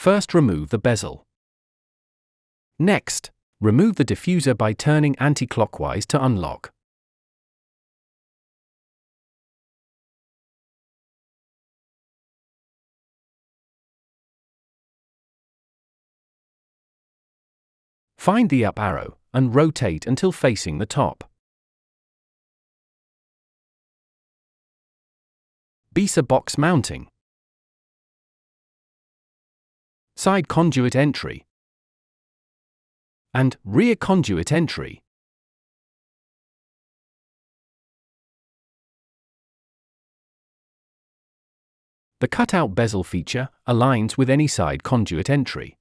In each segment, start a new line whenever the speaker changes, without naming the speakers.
First, remove the bezel. Next, remove the diffuser by turning anti-clockwise to unlock. Find the up arrow and rotate until facing the top. BESA box mounting. Side conduit entry and rear conduit entry. The cutout bezel feature aligns with any side conduit entry.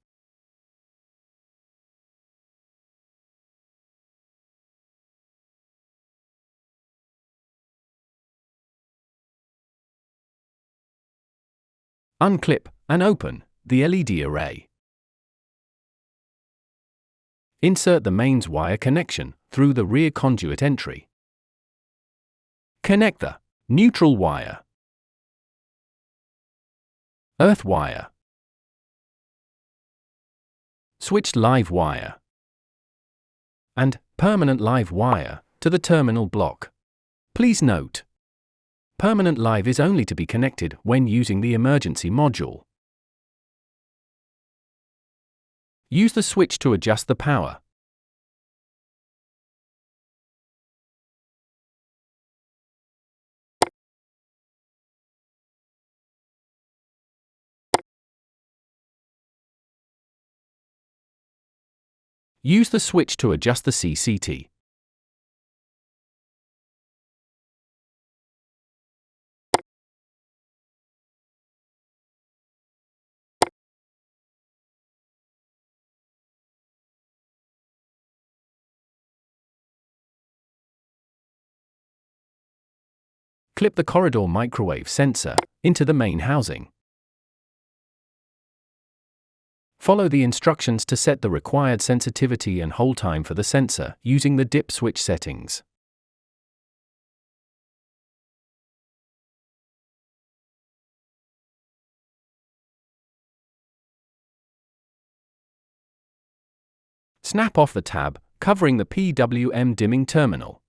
Unclip and open the LED array. Insert the mains wire connection through the rear conduit entry. Connect the neutral wire, earth wire, switched live wire, and permanent live wire to the terminal block. Please note, permanent live is only to be connected when using the emergency module. Use the switch to adjust the power. Use the switch to adjust the CCT. Clip the corridor microwave sensor into the main housing. Follow the instructions to set the required sensitivity and hold time for the sensor using the dip switch settings. Snap off the tab covering the PWM dimming terminal.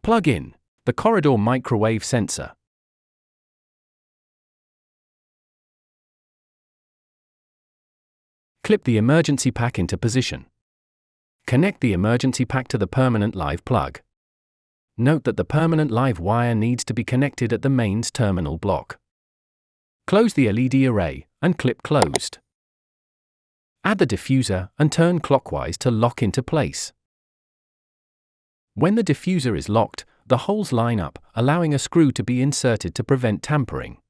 Plug in the corridor microwave sensor. Clip the emergency pack into position. Connect the emergency pack to the permanent live plug. Note that the permanent live wire needs to be connected at the mains terminal block. Close the LED array and clip closed. Add the diffuser and turn clockwise to lock into place. When the diffuser is locked, the holes line up, allowing a screw to be inserted to prevent tampering.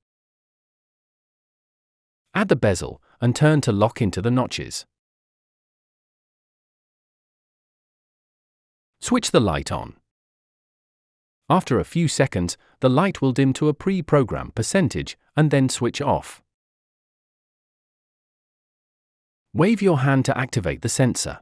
Add the bezel and turn to lock into the notches. Switch the light on. After a few seconds, the light will dim to a pre-programmed percentage and then switch off. Wave your hand to activate the sensor.